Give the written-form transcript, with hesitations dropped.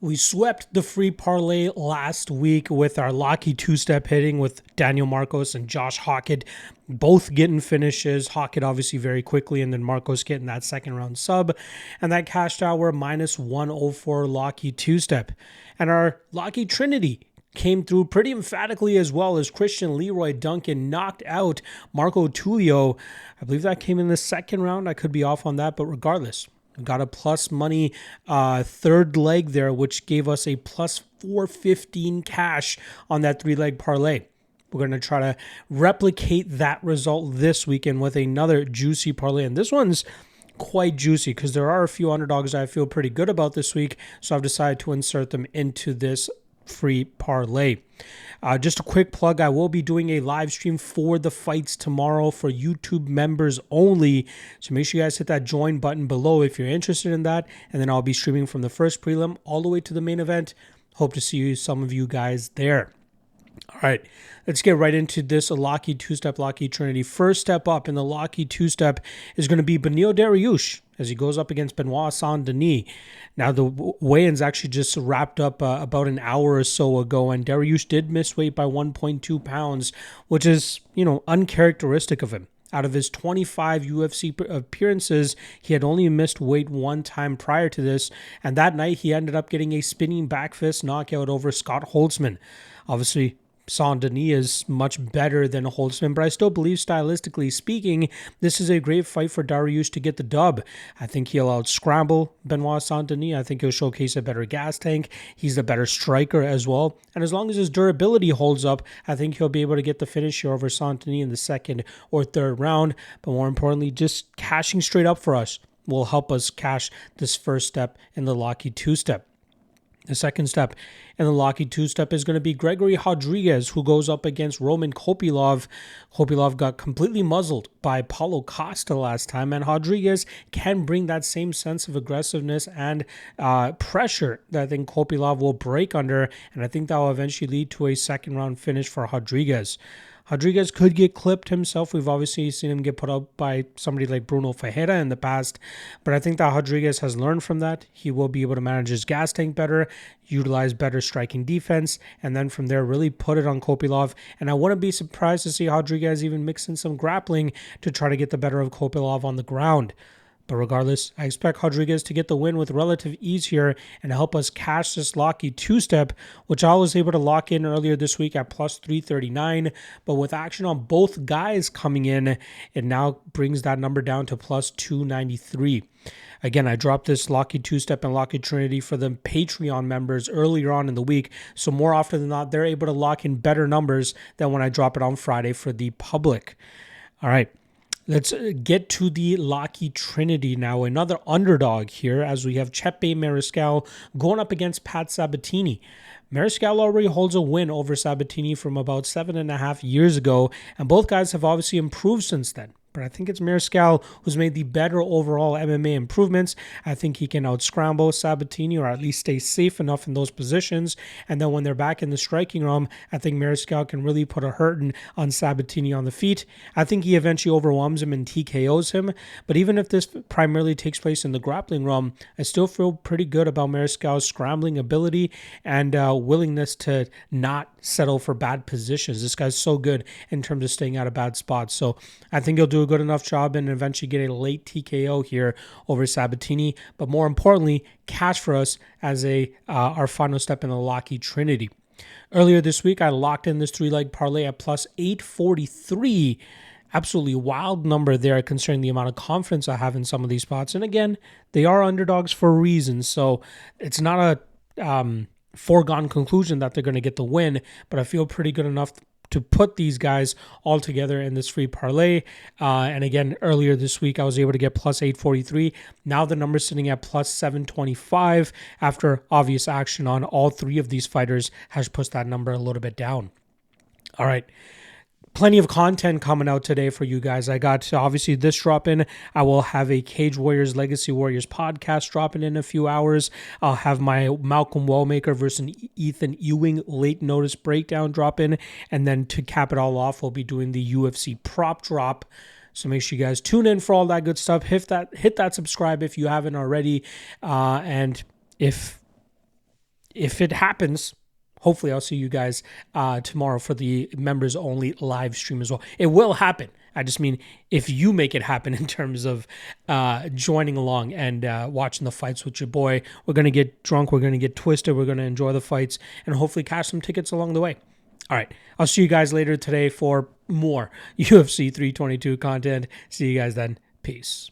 We swept the free parlay last week with our Locky two-step hitting with Daniel Marcos and Josh Hockett both getting finishes. Hockett obviously very quickly, and then Marcos getting that second round sub. And that cashed out were minus 104 Locky two-step. And our Locky Trinity came through pretty emphatically as well as Christian Leroy Duncan knocked out Marco Tulio. I believe that came in the second round. I could be off on that, but regardless, got a plus money third leg there, which gave us a plus 415 cash on that three-leg parlay. We're going to try to replicate that result this weekend with another juicy parlay. And this one's quite juicy because there are a few underdogs I feel pretty good about this week. So I've decided to insert them into this free parlay. Just a quick plug, I will be doing a live stream for the fights tomorrow for YouTube members only. So make sure you guys hit that join button below if you're interested in that. And then I'll be streaming from the first prelim all the way to the main event. Hope to see some of you guys there. All right, let's get right into this Locky two-step, Locky Trinity. First step up in the Locky two-step is going to be Beneil Dariush as he goes up against Benoit Saint-Denis. Now, the weigh-ins actually just wrapped up about an hour or so ago, and Dariush did miss weight by 1.2 pounds, which is, uncharacteristic of him. Out of his 25 UFC appearances, he had only missed weight one time prior to this, and that night he ended up getting a spinning back fist knockout over Scott Holtzman. Obviously, Saint-Denis is much better than Holtzman, but I still believe stylistically speaking, this is a great fight for Dariush to get the dub. I think he'll out-scramble Benoit Saint-Denis. I think he'll showcase a better gas tank. He's a better striker as well. And as long as his durability holds up, I think he'll be able to get the finish here over Saint-Denis in the second or third round. But more importantly, just cashing straight up for us will help us cash this first step in the Locky two-step. The second step in the Locky two-step is going to be Gregory Rodriguez, who goes up against Roman Kopylov. Kopylov got completely muzzled by Paulo Costa last time, and Rodriguez can bring that same sense of aggressiveness and pressure that I think Kopylov will break under, and I think that will eventually lead to a second-round finish for Rodriguez. Rodriguez could get clipped himself. We've obviously seen him get put up by somebody like Bruno Ferreira in the past, but I think that Rodriguez has learned from that. He will be able to manage his gas tank better, utilize better striking defense, and then from there really put it on Kopylov. And I wouldn't be surprised to see Rodriguez even mix in some grappling to try to get the better of Kopylov on the ground. But regardless, I expect Rodriguez to get the win with relative ease here and help us cash this Locky two-step, which I was able to lock in earlier this week at plus 339. But with action on both guys coming in, it now brings that number down to plus 293. Again, I dropped this Locky two-step and Locky Trinity for the Patreon members earlier on in the week. So more often than not, they're able to lock in better numbers than when I drop it on Friday for the public. All right. Let's get to the Locky Trinity now. Another underdog here as we have Chepe Mariscal going up against Pat Sabatini. Mariscal already holds a win over Sabatini from about 7.5 years ago, and both guys have obviously improved since then. But I think it's Mariscal who's made the better overall MMA improvements. I think he can out-scramble Sabatini or at least stay safe enough in those positions. And then when they're back in the striking realm, I think Mariscal can really put a hurting on Sabatini on the feet. I think he eventually overwhelms him and TKOs him. But even if this primarily takes place in the grappling realm, I still feel pretty good about Mariscal's scrambling ability and willingness to not settle for bad positions. This guy's so good in terms of staying out of bad spots. So I think he'll do a good enough job and eventually get a late TKO here over Sabatini. But more importantly, cash for us as our final step in the Locky Trinity. Earlier this week, I locked in this three-leg parlay at plus 843. Absolutely wild number there considering the amount of confidence I have in some of these spots. And again, they are underdogs for a reason. So it's not a foregone conclusion that they're going to get the win, but I feel pretty good enough to put these guys all together in this free parlay. And again, earlier this week, I was able to get plus 843. Now the number's sitting at plus 725 after obvious action on all three of these fighters has pushed that number a little bit down. All right. Plenty of content coming out today for you guys. I got obviously this dropping. I will have a Cage Warriors Legacy Warriors podcast dropping in a few hours. I'll have my Malcolm Wellmaker versus Ethan Ewing late notice breakdown dropping. And then to cap it all off, we'll be doing the UFC prop drop. So make sure you guys tune in for all that good stuff. Hit that subscribe if you haven't already. And if if it happens, hopefully I'll see you guys tomorrow for the members only live stream as well. It will happen. I just mean if you make it happen in terms of joining along and watching the fights with your boy. We're going to get drunk. We're going to get twisted. We're going to enjoy the fights and hopefully cash some tickets along the way. All right. I'll see you guys later today for more UFC 322 content. See you guys then. Peace.